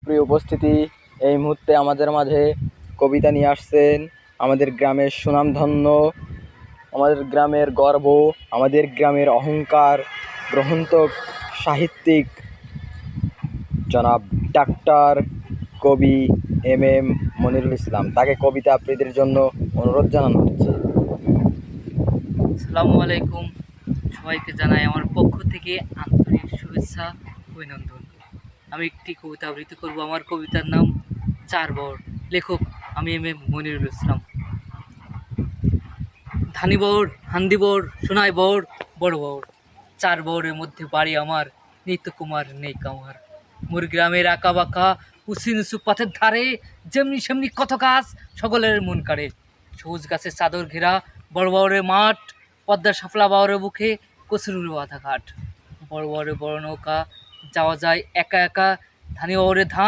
সুপ্রিয় উপস্থিতি, এই মুহূর্তে আমাদের মাঝে কবিতা নিয়ে আসছেন আমাদের গ্রামের সুনামধন্য, আমাদের গ্রামের গর্ব, আমাদের গ্রামের অহংকার, গ্রন্থক সাহিত্যিক জনাব ডাক্তার কবি MM মনিরুল ইসলাম। তাকে কবিতা আবৃত্তির জন্য অনুরোধ জানানো হচ্ছে। আসসালামু আলাইকুম, সবাইকে জানাই আমার পক্ষ থেকে আন্তরিক শুভেচ্ছা অভিনন্দন। আমি একটি কবিতা আবৃত্তি করব। আমার কবিতার নাম চার বর। লেখক আমি MM মনিরুল ইসলাম। ধানি বর, হান্দি বর, সোনাই বর, বড় বর, চার বরের মধ্যে বাড়ি আমার, নিত্যকুমার নেই কামার। মোর গ্রামের আঁকা বাঁকা উঁচু নিচু পথের ধারে যেমনি সেমনি কত গাছ সকলের মন কাড়ে। সবুজ গাছের চাদর ঘেরা বড় বড়ের মাঠ, পদ্মার শাপলা বাওয়ারের বুকে কচুরির বাঁধা ঘাট। বড় বড় বড় নৌকা যাওয়া যায় একা একা, ধানি বাওয়ারের ধান